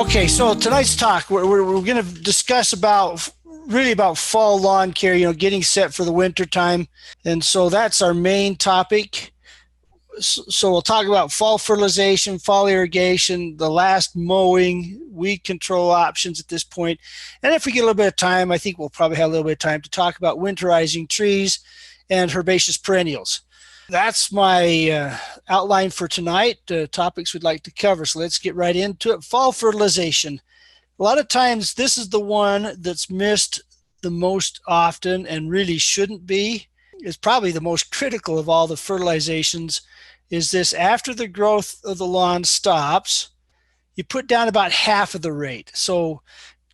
Okay, so tonight's talk, we're going to discuss really about fall lawn care, getting set for the winter time. And so that's our main topic. So we'll talk about fall fertilization, fall irrigation, the last mowing, weed control options at this point. And if we get a little bit of time, I think we'll probably have a little bit of time to talk about winterizing trees and herbaceous perennials. That's my outline for tonight, topics we'd like to cover. So let's get right into it. Fall fertilization. A lot of times this is the one that's missed the most often and really shouldn't be. It's probably the most critical of all the fertilizations. Is this after the growth of the lawn stops, you put down about half of the rate. So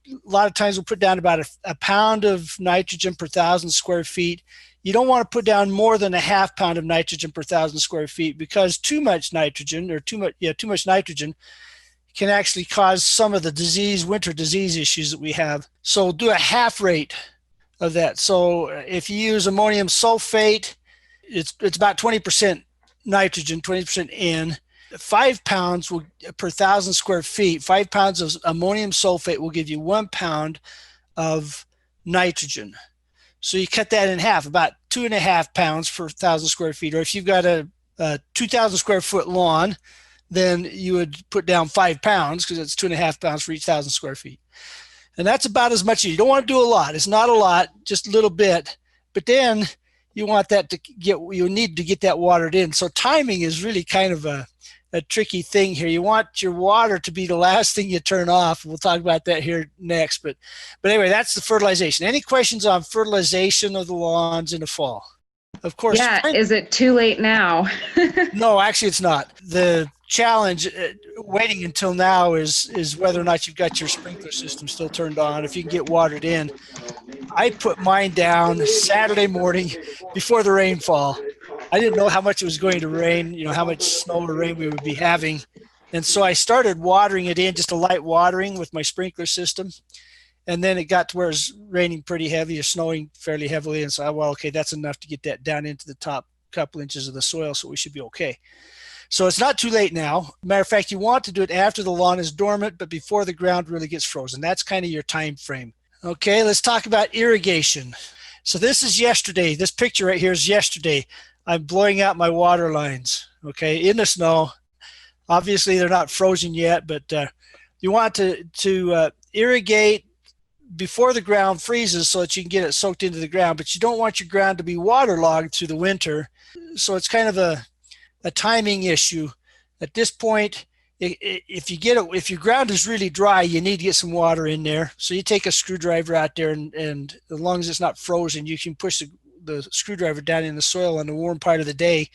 a lot of times we'll put down about a pound of nitrogen per 1,000 square feet. You don't want to put down more than a half pound of nitrogen per 1,000 square feet, because too much nitrogen can actually cause some of the winter disease issues that we have. So do a half rate of that. So if you use ammonium sulfate, it's about 20% nitrogen, 20% N. 5 pounds per 1,000 square feet, 5 pounds of ammonium sulfate will give you 1 pound of nitrogen. So you cut that in half, about 2.5 pounds per 1,000 square feet. Or if you've got a 2,000 square foot lawn, then you would put down 5 pounds, because it's 2.5 pounds for each 1,000 square feet. And that's about as much. You don't want to do a lot. It's not a lot, just a little bit. But then you want that you need to get that watered in. So timing is really kind of a tricky thing here. You want your water to be the last thing you turn off. We'll talk about that here next. But anyway, that's the fertilization. Any questions on fertilization of the lawns in the fall? Of course. Yeah, is it too late now? No, actually it's not. The challenge waiting until now is whether or not you've got your sprinkler system still turned on, if you can get watered in. I put mine down Saturday morning before the rainfall. I didn't know how much it was going to rain, how much snow or rain we would be having. And so I started watering it in, just a light watering with my sprinkler system. And then it got to where it was raining pretty heavy or snowing fairly heavily. And so, well, okay, that's enough to get that down into the top couple inches of the soil, so we should be okay. So it's not too late now. Matter of fact, you want to do it after the lawn is dormant, but before the ground really gets frozen. That's kind of your time frame. Okay, let's talk about irrigation. So this is yesterday. This picture right here is yesterday. I'm blowing out my water lines, okay, in the snow. Obviously, they're not frozen yet, but you want to irrigate before the ground freezes so that you can get it soaked into the ground, but you don't want your ground to be waterlogged through the winter. So it's kind of a timing issue. At this point, if your ground is really dry, you need to get some water in there. So you take a screwdriver out there, and as long as it's not frozen, you can push the screwdriver down in the soil on the warm part of the day.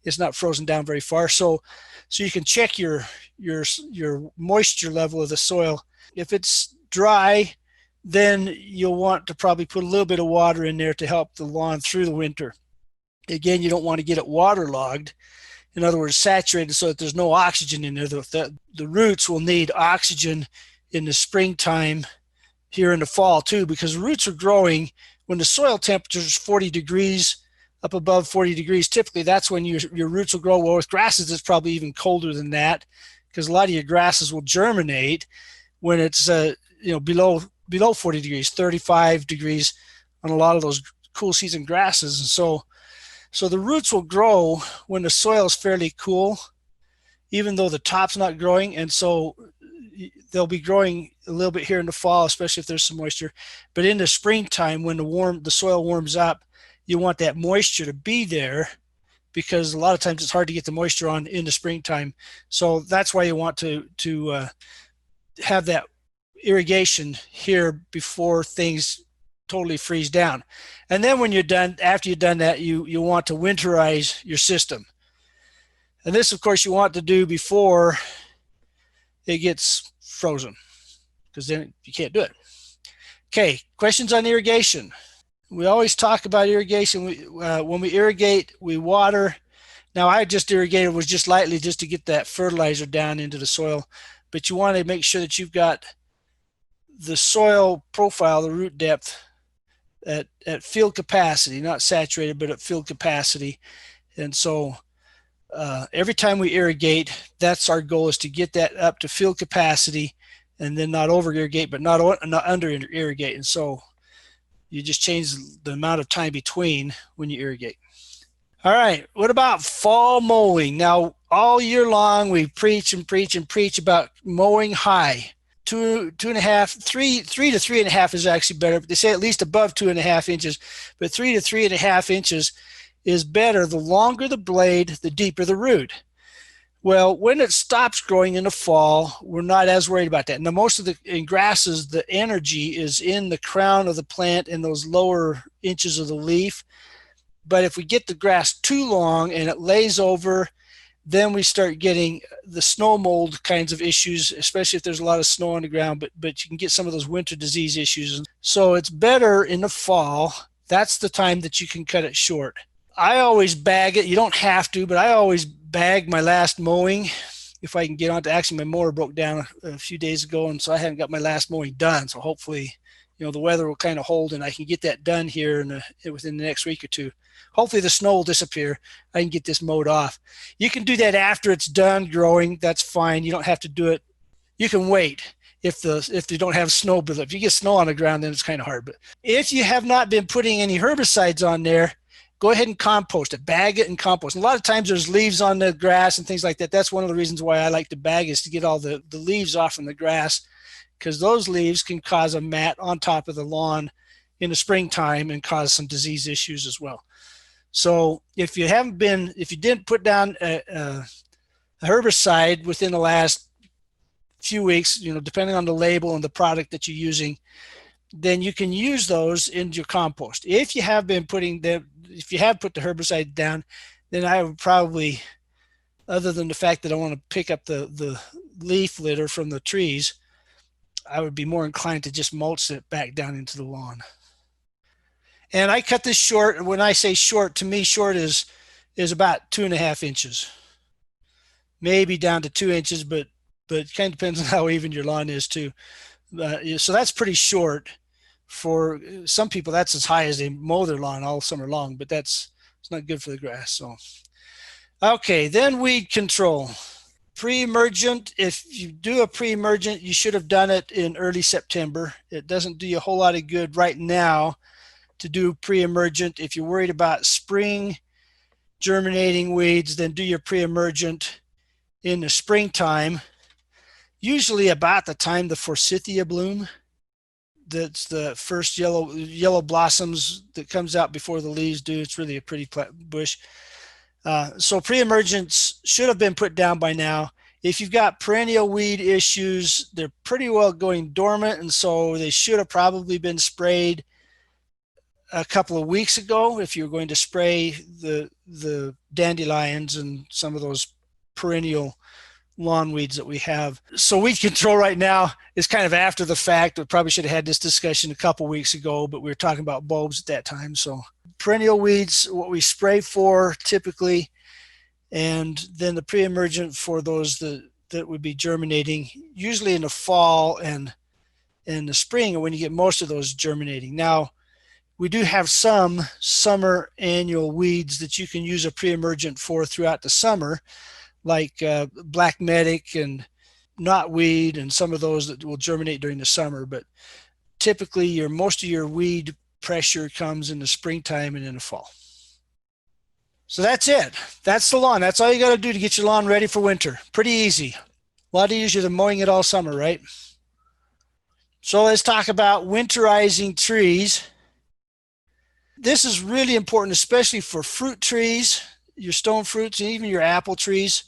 It's not frozen down very far. So you can check your moisture level of the soil. If it's dry, then you'll want to probably put a little bit of water in there to help the lawn through the winter. Again, you don't want to get it waterlogged. In other words, saturated so that there's no oxygen in there. The roots will need oxygen in the springtime here in the fall too, because the roots are growing when the soil temperature is 40 degrees, up above 40 degrees. Typically, that's when your roots will grow. Well, with grasses, it's probably even colder than that, because a lot of your grasses will germinate when it's below 40 degrees, 35 degrees on a lot of those cool season grasses. And so the roots will grow when the soil is fairly cool, even though the top's not growing. And so they'll be growing a little bit here in the fall, especially if there's some moisture. But in the springtime, when the soil warms up, you want that moisture to be there, because a lot of times it's hard to get the moisture on in the springtime. So that's why you want to have that irrigation here before things totally freeze down. And then when you're done, after you've done that, you want to winterize your system. And this, of course, you want to do before it gets frozen, because then you can't do it. Okay, questions on irrigation. We always talk about irrigation. When we irrigate, we water. Now, I just irrigated was just lightly, just to get that fertilizer down into the soil. But you want to make sure that you've got the soil profile, the root depth, at field capacity, not saturated, but at field capacity. And so every time we irrigate, that's our goal, is to get that up to field capacity and then not over irrigate, but not under irrigate. And so you just change the amount of time between when you irrigate. All right, what about fall mowing? Now, all year long, we preach and preach and preach about mowing high. 2.5, 3 to 3.5 is actually better. But they say at least above 2.5 inches, but 3 to 3.5 inches is better. The longer the blade, the deeper the root. Well, when it stops growing in the fall, we're not as worried about that. Now, most of in grasses, the energy is in the crown of the plant and those lower inches of the leaf. But if we get the grass too long and it lays over, then we start getting the snow mold kinds of issues, especially if there's a lot of snow on the ground, but you can get some of those winter disease issues. So it's better in the fall. That's the time that you can cut it short. I always bag it. You don't have to, but I always bag my last mowing if I can get on to. Actually, my mower broke down a few days ago, and so I haven't got my last mowing done. So hopefully, the weather will kind of hold and I can get that done here within the next week or two. Hopefully the snow will disappear. I can get this mowed off. You can do that after it's done growing. That's fine. You don't have to do it. You can wait if you don't have snow buildup. If you get snow on the ground, then it's kind of hard. But if you have not been putting any herbicides on there, go ahead and compost it. Bag it and compost. And a lot of times there's leaves on the grass and things like that. That's one of the reasons why I like to bag, is to get all the leaves off from the grass, because those leaves can cause a mat on top of the lawn in the springtime and cause some disease issues as well. So if you didn't put down a herbicide within the last few weeks, depending on the label and the product that you're using, then you can use those in your compost. If you have put the herbicide down, then I would probably, other than the fact that I want to pick up the leaf litter from the trees, I would be more inclined to just mulch it back down into the lawn. And I cut this short. And when I say short, to me, short is about 2.5 inches, maybe down to 2 inches, but it kind of depends on how even your lawn is too. So that's pretty short. For some people, that's as high as they mow their lawn all summer long, but it's not good for the grass. So, okay, then weed control. Pre-emergent, if you do a pre-emergent, you should have done it in early September. It doesn't do you a whole lot of good right now to do pre-emergent. If you're worried about spring germinating weeds, then do your pre-emergent in the springtime, usually about the time the forsythia bloom. That's the first yellow blossoms that comes out before the leaves do. It's really a pretty bush. So pre-emergents should have been put down by now. If you've got perennial weed issues, they're pretty well going dormant, and so they should have probably been sprayed a couple of weeks ago if you're going to spray the dandelions and some of those perennial lawn weeds that we have. So weed control right now is kind of after the fact. We probably should have had this discussion a couple weeks ago, but we were talking about bulbs at that time. So perennial weeds, what we spray for typically, and then the pre-emergent for those that would be germinating, usually in the fall and in the spring, when you get most of those germinating. Now, we do have some summer annual weeds that you can use a pre-emergent for throughout the summer, like black medic and knotweed and some of those that will germinate during the summer. But typically most of your weed pressure comes in the springtime and in the fall. So that's it. That's the lawn. That's all you got to do to get your lawn ready for winter. Pretty easy. A lot easier than mowing it all summer, right? So let's talk about winterizing trees. This is really important, especially for fruit trees, your stone fruits, and even your apple trees.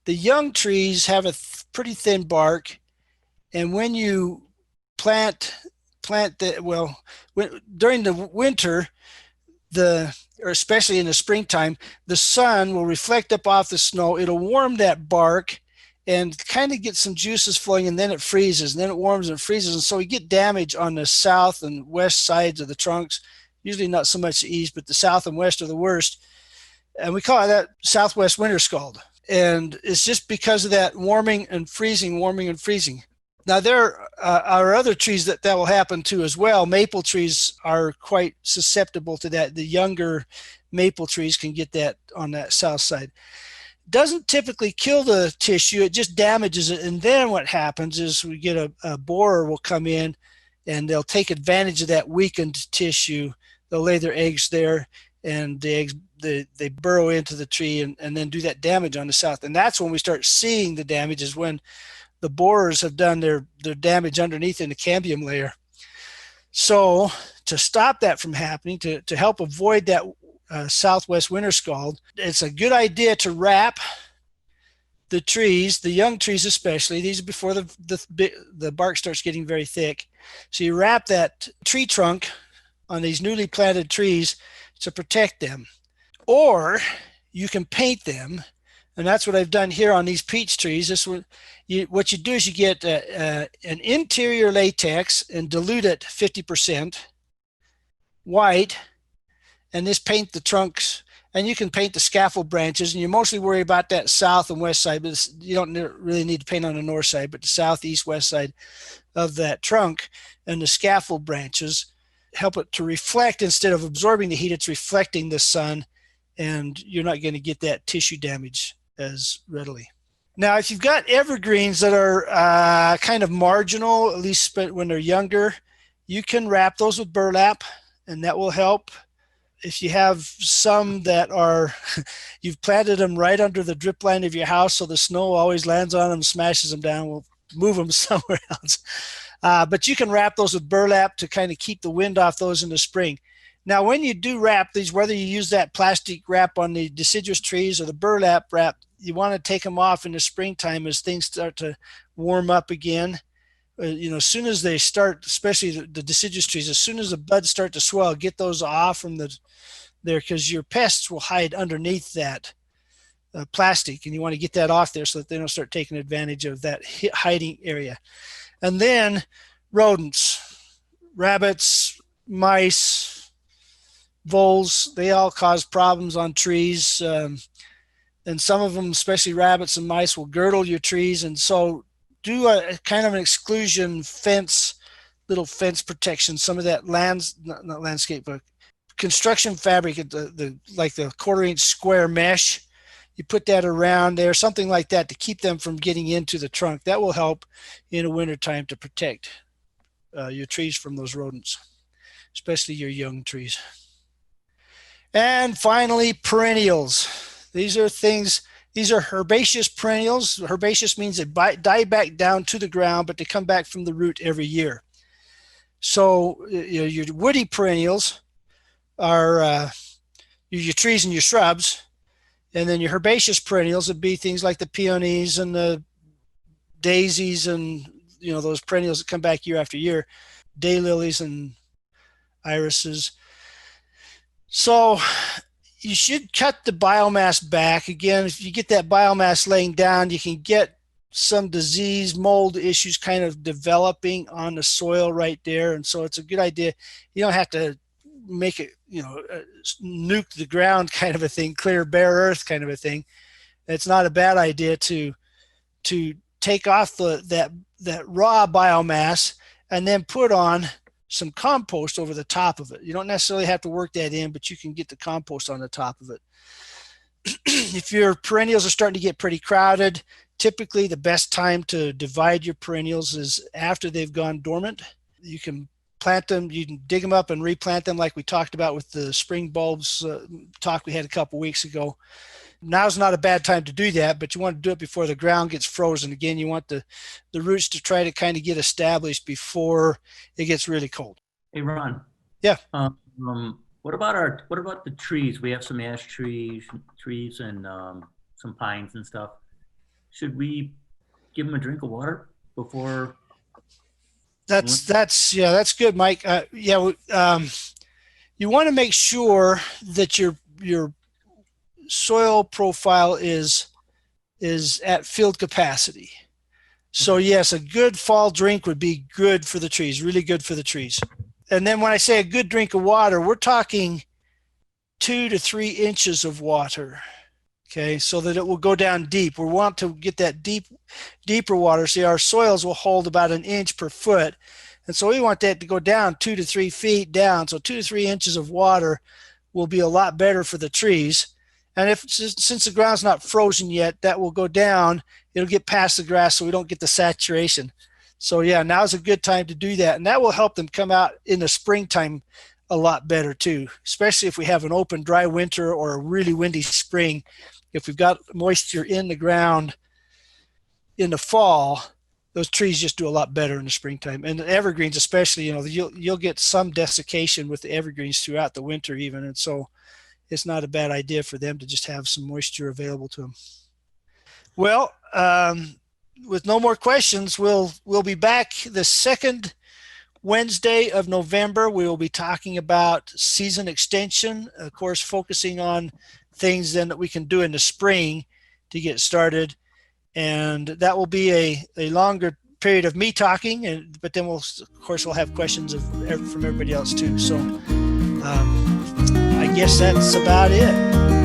The young trees have a pretty thin bark, and when you during the winter, or especially in the springtime, the sun will reflect up off the snow. It'll warm that bark and kind of get some juices flowing, and then it freezes, and then it warms and freezes, and so we get damage on the south and west sides of the trunks. Usually not so much the east, but the south and west are the worst. And we call that southwest winter scald. And it's just because of that warming and freezing. Now, there are other trees that will happen to as well. Maple trees are quite susceptible to that. The younger maple trees can get that on that south side. Doesn't typically kill the tissue, it just damages it. And then what happens is we get a borer will come in and they'll take advantage of that weakened tissue. They'll lay their eggs there, and the eggs, they burrow into the tree and then do that damage on the south. And that's when we start seeing the damage, is when the borers have done their damage underneath in the cambium layer. So to stop that from happening, to help avoid that southwest winter scald, it's a good idea to wrap the trees, the young trees especially. These are before the bark starts getting very thick. So you wrap that tree trunk on these newly planted trees to protect them. Or you can paint them, and that's what I've done here on these peach trees. What you do is you get an interior latex and dilute it 50% white, and this paint the trunks, and you can paint the scaffold branches, and you mostly worry about that south and west side, but you don't really need to paint on the north side, but the south, east, west side of that trunk. And the scaffold branches help it to reflect. Instead of absorbing the heat, it's reflecting the sun, and you're not going to get that tissue damage as readily. Now, if you've got evergreens that are kind of marginal, at least when they're younger, you can wrap those with burlap, and that will help. If you have some that are, you've planted them right under the drip line of your house, so the snow always lands on them, smashes them down, we'll move them somewhere else. But you can wrap those with burlap to kind of keep the wind off those in the spring. Now, when you do wrap these, whether you use that plastic wrap on the deciduous trees or the burlap wrap, you want to take them off in the springtime as things start to warm up again. As soon as they start, especially the deciduous trees, as soon as the buds start to swell, get those off from there, because your pests will hide underneath that plastic, and you want to get that off there so that they don't start taking advantage of that hiding area. And then rodents, rabbits, mice, voles, they all cause problems on trees. And some of them, especially rabbits and mice, will girdle your trees. And so do a kind of an exclusion fence, little fence protection. Some of that not landscape, but construction fabric, like the 1/4-inch square mesh, you put that around there, something like that, to keep them from getting into the trunk. That will help in the wintertime to protect your trees from those rodents, especially your young trees. And finally, perennials. These are herbaceous perennials. Herbaceous means they die back down to the ground, but they come back from the root every year. So your woody perennials are your trees and your shrubs. And then your herbaceous perennials would be things like the peonies and the daisies, and those perennials that come back year after year, daylilies and irises. So you should cut the biomass back. Again, if you get that biomass laying down, you can get some disease, mold issues kind of developing on the soil right there. And so it's a good idea. You don't have to make it, nuke the ground kind of a thing, clear bare earth kind of a thing. It's not a bad idea to take off that raw biomass and then put on some compost over the top of it. You don't necessarily have to work that in, but you can get the compost on the top of it. If your perennials are starting to get pretty crowded, typically the best time to divide your perennials is after they've gone dormant. You can plant them, you can dig them up and replant them, like we talked about with the spring bulbs talk we had a couple weeks ago. Now's not a bad time to do that, but you want to do it before the ground gets frozen. Again, you want the roots to try to kind of get established before it gets really cold. Hey, Ron. Yeah. What about the trees? We have some ash trees and some pines and stuff. Should we give them a drink of water before? That's good, Mike. You want to make sure that your soil profile is at field capacity. So yes, a good fall drink would be good for the trees, really good for the trees. And then when I say a good drink of water, we're talking 2 to 3 inches of water. Okay, so that it will go down deep. We want to get that deeper water. See, our soils will hold about 1 inch per foot. And so we want that to go down 2 to 3 feet down. So 2 to 3 inches of water will be a lot better for the trees. And if since the ground's not frozen yet, that will go down. It'll get past the grass, so we don't get the saturation. So yeah, now's a good time to do that, and that will help them come out in the springtime a lot better too, especially if we have an open, dry winter or a really windy spring. If we've got moisture in the ground in the fall, those trees just do a lot better in the springtime. And the evergreens especially, you know, you'll get some desiccation with the evergreens throughout the winter even, and so it's not a bad idea for them to just have some moisture available to them. Well, with no more questions, we'll be back the second Wednesday of November. We will be talking about season extension, of course, focusing on things then that we can do in the spring to get started. And that will be a longer period of me talking, but then we'll have questions from everybody else too. So I guess that's about it.